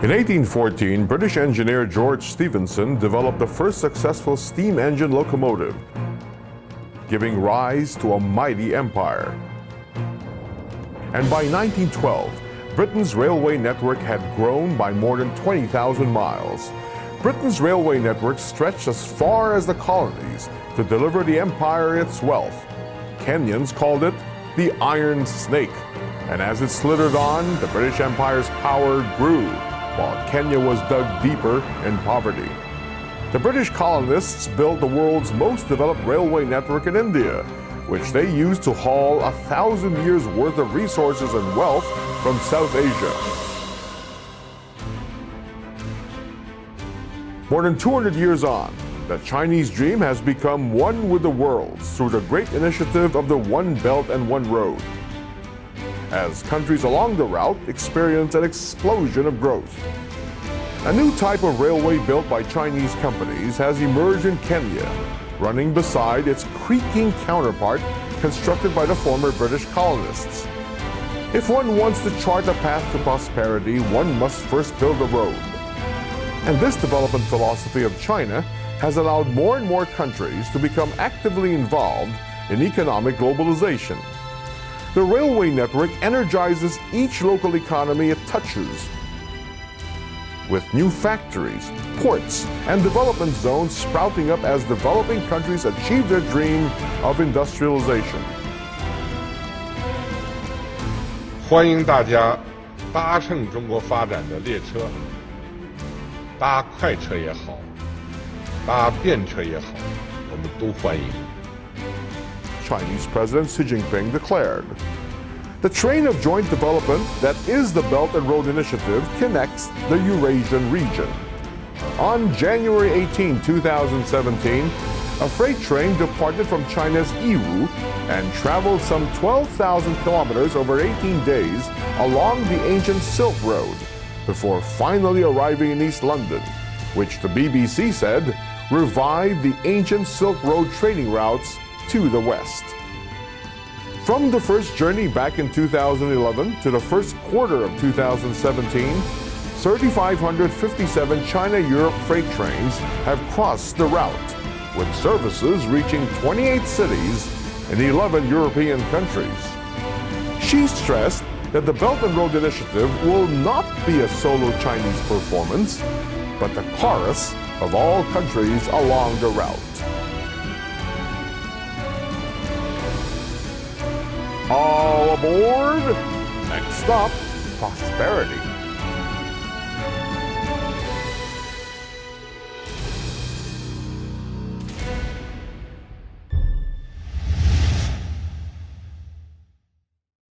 In 1814, British engineer George Stephenson developed the first successful steam engine locomotive, giving rise to a mighty empire. And by 1912, Britain's railway network had grown by more than 20,000 miles. Britain's railway network stretched as far as the colonies to deliver the empire its wealth. Kenyans called it the Iron Snake, and as it slithered on, the British Empire's power grew, while Kenya was dug deeper in poverty. The British colonists built the world's most developed railway network in India, which they used to haul 1,000 years' worth of resources and wealth from South Asia. More than 200 years on, the Chinese dream has become one with the world's through the great initiative of the One Belt and One Road, as countries along the route experience an explosion of growth. A new type of railway built by Chinese companies has emerged in Kenya, running beside its creaking counterpart constructed by the former British colonists. If one wants to chart a path to prosperity, one must first build a road. And this development philosophy of China has allowed more and more countries to become actively involved in economic globalization. The railway network energizes each local economy it touches, with new factories, ports, and development zones sprouting up as developing countries achieve their dream of industrialization. 欢迎大家搭乘中国发展的列车，搭快车也好，搭便车也好，我们都欢迎。 Chinese President Xi Jinping declared. The train of joint development that is the Belt and Road Initiative connects the Eurasian region. On January 18, 2017, a freight train departed from China's Yiwu and traveled some 12,000 kilometers over 18 days along the ancient Silk Road before finally arriving in East London, which the BBC said revived the ancient Silk Road trading routes to the west. From the first journey back in 2011 to the first quarter of 2017, 3,557 China-Europe freight trains have crossed the route, with services reaching 28 cities in 11 European countries. She stressed that the Belt and Road Initiative will not be a solo Chinese performance, but the chorus of all countries along the route. All aboard! Next stop, prosperity.